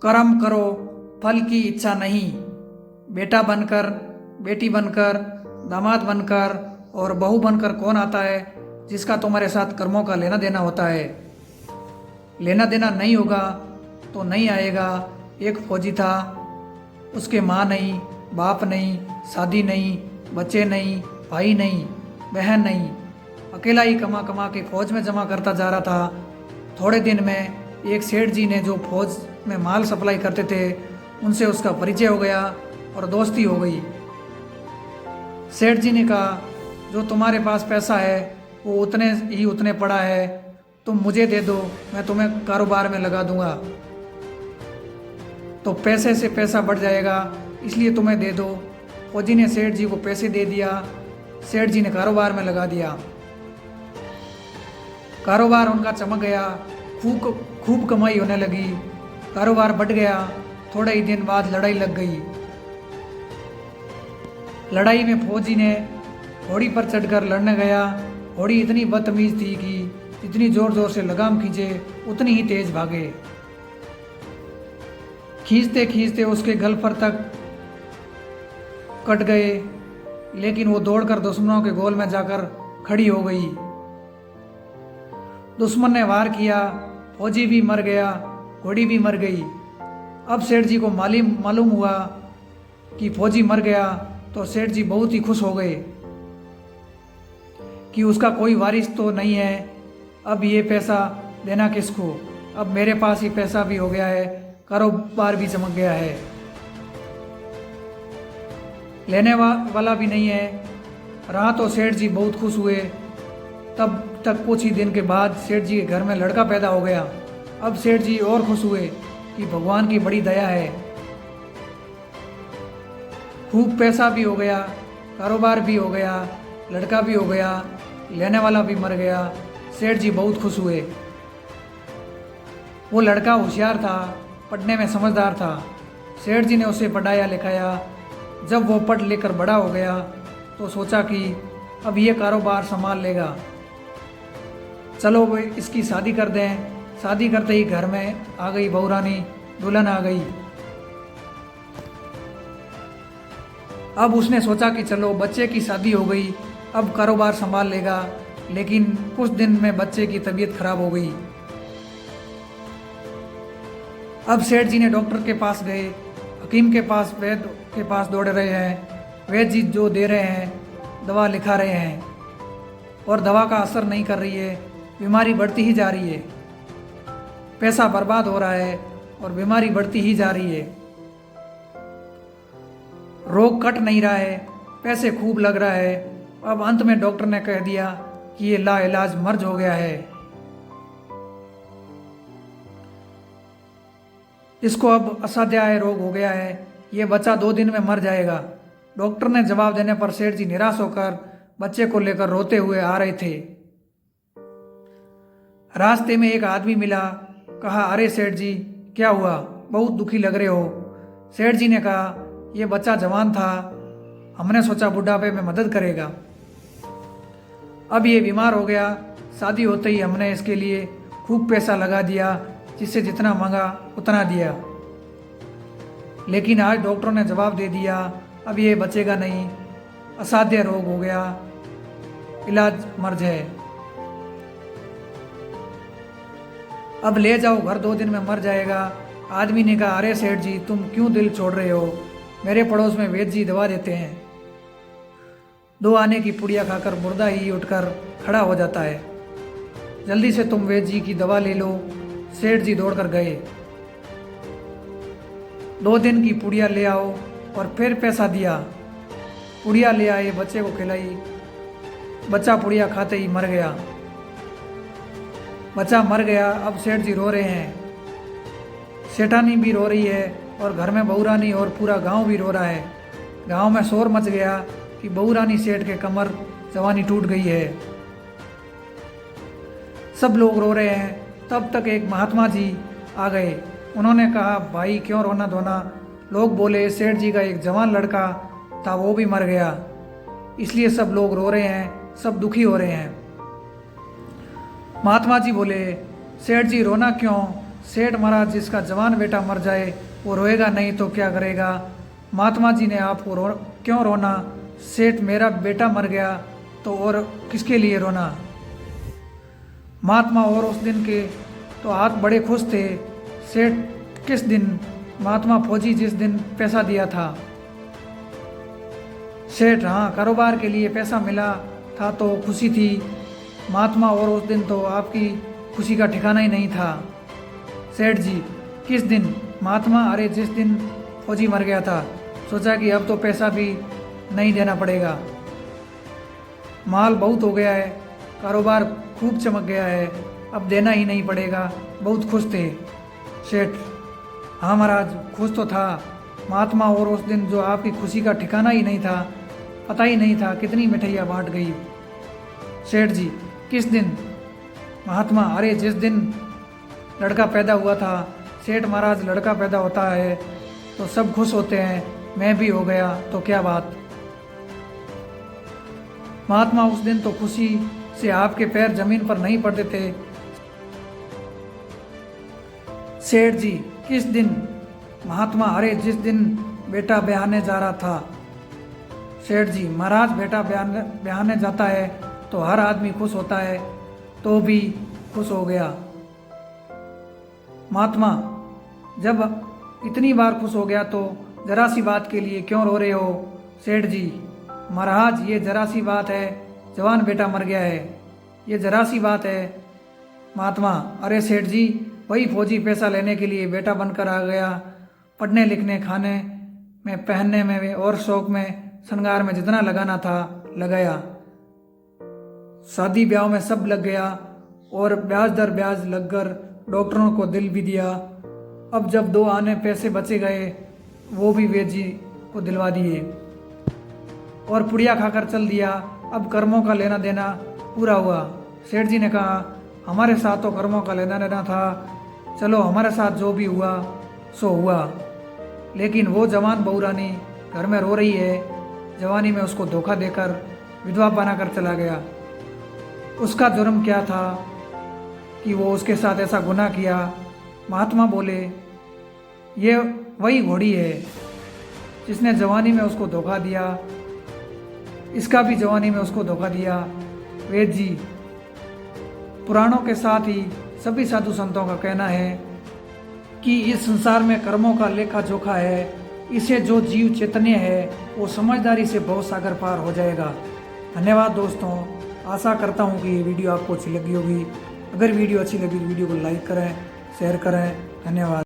कर्म करो फल की इच्छा नहीं। बेटा बनकर, बेटी बनकर, दामाद बनकर और बहू बनकर कौन आता है जिसका तुम्हारे साथ कर्मों का लेना देना होता है। लेना देना नहीं होगा तो नहीं आएगा। एक फौजी था, उसके माँ नहीं, बाप नहीं, शादी नहीं, बच्चे नहीं, भाई नहीं, बहन नहीं, अकेला ही कमा कमा के फौज में जमा करता जा रहा था। थोड़े दिन में एक सेठ जी ने जो फौज में माल सप्लाई करते थे उनसे उसका परिचय हो गया और दोस्ती हो गई। सेठ जी ने कहा, जो तुम्हारे पास पैसा है वो उतने पड़ा है, तुम मुझे दे दो, मैं तुम्हें कारोबार में लगा दूंगा तो पैसे से पैसा बढ़ जाएगा, इसलिए तुम्हें दे दो। फौजी ने सेठ जी को पैसे दे दिया। सेठ जी ने कारोबार में लगा दिया। कारोबार उनका चमक गया, खूब कमाई होने लगी, कारोबार बढ़ गया। थोड़े ही दिन बाद लड़ाई लग गई। लड़ाई में फौजी ने घोड़ी पर चढ़कर लड़ने गया। घोड़ी इतनी बदतमीज थी कि जितनी जोर जोर से लगाम खींचे उतनी ही तेज भागे। खींचते खींचते उसके गल पर तक कट गए, लेकिन वो दौड़कर दुश्मनों के गोल में जाकर खड़ी हो गई। दुश्मन ने वार किया, फौजी भी मर गया, घोड़ी भी मर गई। अब सेठ जी को मालूम हुआ कि फौजी मर गया तो सेठ जी बहुत ही खुश हो गए कि उसका कोई वारिस तो नहीं है। अब ये पैसा देना किसको, अब मेरे पास ही पैसा भी हो गया है, कारोबार भी चमक गया है, लेने वाला भी नहीं है। रहा तो सेठ जी बहुत खुश हुए। तब तक कुछ ही दिन के बाद सेठ जी के घर में लड़का पैदा हो गया। अब सेठ जी और खुश हुए कि भगवान की बड़ी दया है, खूब पैसा भी हो गया, कारोबार भी हो गया, लड़का भी हो गया, लेने वाला भी मर गया। सेठ जी बहुत खुश हुए। वो लड़का होशियार था, पढ़ने में समझदार था। सेठ जी ने उसे पढ़ाया लिखाया। जब वो पढ़ लेकर बड़ा हो गया तो सोचा कि अब ये कारोबार संभाल लेगा, चलो वो इसकी शादी कर दें। शादी करते ही घर में आ गई बहू रानी, दुल्हन आ गई। अब उसने सोचा कि चलो बच्चे की शादी हो गई, अब कारोबार संभाल लेगा। लेकिन कुछ दिन में बच्चे की तबीयत खराब हो गई। अब सेठ जी ने डॉक्टर के पास गए, हकीम के पास, वैद्य के पास दौड़ रहे हैं। वैद्य जी जो दे रहे हैं, दवा लिखा रहे हैं और दवा का असर नहीं कर रही है, बीमारी बढ़ती ही जा रही है। पैसा बर्बाद हो रहा है और बीमारी बढ़ती ही जा रही है। रोग कट नहीं रहा है, पैसे खूब लग रहा है। अब अंत में डॉक्टर ने कह दिया कि ये लाइलाज मर्ज हो गया है, इसको अब असाध्य रोग हो गया है, ये बच्चा 2 दिन में मर जाएगा। डॉक्टर ने जवाब देने पर सेठ जी निराश होकर बच्चे को लेकर रोते हुए आ रहे थे। रास्ते में एक आदमी मिला। कहा, अरे सेठ जी क्या हुआ, बहुत दुखी लग रहे हो। सेठ जी ने कहा, ये बच्चा जवान था, हमने सोचा बुढ़ापे में मदद करेगा, अब ये बीमार हो गया। शादी होते ही हमने इसके लिए खूब पैसा लगा दिया, जिससे जितना मांगा उतना दिया, लेकिन आज डॉक्टरों ने जवाब दे दिया अब ये बचेगा नहीं, असाध्य रोग हो गया, इलाज मर्ज है, अब ले जाओ घर, 2 दिन में मर जाएगा। आदमी ने कहा, अरे सेठ जी तुम क्यों दिल छोड़ रहे हो, मेरे पड़ोस में वैद्य जी दवा देते हैं। 2 आने की पुड़िया खाकर मुर्दा ही उठकर खड़ा हो जाता है, जल्दी से तुम वैद्य जी की दवा ले लो। सेठ जी दौड़कर गए, 2 दिन की पुड़िया ले आओ और फिर पैसा दिया। पुड़िया ले आए, बच्चे को खिलाई, बच्चा पुड़िया खाते ही मर गया। बच्चा मर गया। अब सेठ जी रो रहे हैं, सेठानी भी रो रही है और घर में बहू रानी और पूरा गांव भी रो रहा है। गांव में शोर मच गया कि बहू रानी सेठ के कमर जवानी टूट गई है। सब लोग रो रहे हैं। तब तक एक महात्मा जी आ गए। उन्होंने कहा, भाई क्यों रोना धोना। लोग बोले, सेठ जी का एक जवान लड़का था वो भी मर गया, इसलिए सब लोग रो रहे हैं, सब दुखी हो रहे हैं। महात्मा जी बोले, सेठ जी रोना क्यों, सेठ महाराज, जिसका जवान बेटा मर जाए वो रोएगा नहीं तो क्या करेगा? महात्मा जी ने आपको क्यों रोना? सेठ, मेरा बेटा मर गया तो और किसके लिए रोना? महात्मा, और उस दिन के तो आप बड़े खुश थे। सेठ, किस दिन? महात्मा, फौजी जिस दिन पैसा दिया था। सेठ, हाँ, कारोबार के लिए पैसा मिला था तो खुशी थी। महात्मा, और उस दिन तो आपकी खुशी का ठिकाना ही नहीं था। सेठ जी, किस दिन? महात्मा, अरे जिस दिन फौजी मर गया था, सोचा कि अब तो पैसा भी नहीं देना पड़ेगा, माल बहुत हो गया है, कारोबार खूब चमक गया है, अब देना ही नहीं पड़ेगा, बहुत खुश थे। सेठ, हाँ महाराज, खुश तो था। महात्मा, और उस दिन जो आपकी खुशी का ठिकाना ही नहीं था, पता ही नहीं था कितनी मिठाइयाँ बांट गई। सेठ जी, किस दिन? महात्मा, अरे जिस दिन लड़का पैदा हुआ था। सेठ महाराज, लड़का पैदा होता है तो सब खुश होते हैं, मैं भी हो गया तो क्या बात? महात्मा, उस दिन तो खुशी से आपके पैर जमीन पर नहीं पड़ते थे। सेठ जी, किस दिन? महात्मा, अरे जिस दिन बेटा ब्याहने जा रहा था। सेठ जी, महाराज, बेटा ब्याहने जाता है तो हर आदमी खुश होता है, तो भी खुश हो गया। महात्मा, जब इतनी बार खुश हो गया तो जरा सी बात के लिए क्यों रो रहे हो? सेठ जी, महाराज, ये जरा सी बात है, जवान बेटा मर गया है, ये जरा सी बात है। महात्मा, अरे सेठ जी, वही फौजी पैसा लेने के लिए बेटा बनकर आ गया, पढ़ने लिखने, खाने में, पहनने में और शौक में, श्रृंगार में जितना लगाना था लगाया, शादी ब्याह में सब लग गया और ब्याज दर ब्याज लगकर डॉक्टरों को दिल भी दिया। अब जब 2 आने पैसे बचे गए वो भी वेद जी को दिलवा दिए और पुड़िया खाकर चल दिया। अब कर्मों का लेना देना पूरा हुआ। सेठ जी ने कहा, हमारे साथ तो कर्मों का लेना देना था, चलो हमारे साथ जो भी हुआ सो हुआ, लेकिन वो जवान बहू रानी घर में रो रही है, जवानी में उसको धोखा देकर विधवा बनाकर चला गया। उसका जुर्म क्या था कि वो उसके साथ ऐसा गुनाह किया? महात्मा बोले, ये वही घोड़ी है जिसने जवानी में उसको धोखा दिया, इसका भी जवानी में उसको धोखा दिया। वेद जी, पुराणों के साथ ही सभी साधु संतों का कहना है कि इस संसार में कर्मों का लेखा जोखा है, इसे जो जीव चैतन्य है वो समझदारी से भव सागर पार हो जाएगा। धन्यवाद दोस्तों, आशा करता हूँ कि ये वीडियो आपको अच्छी लगी होगी। अगर वीडियो अच्छी लगी तो वीडियो को लाइक करें, शेयर करें। धन्यवाद।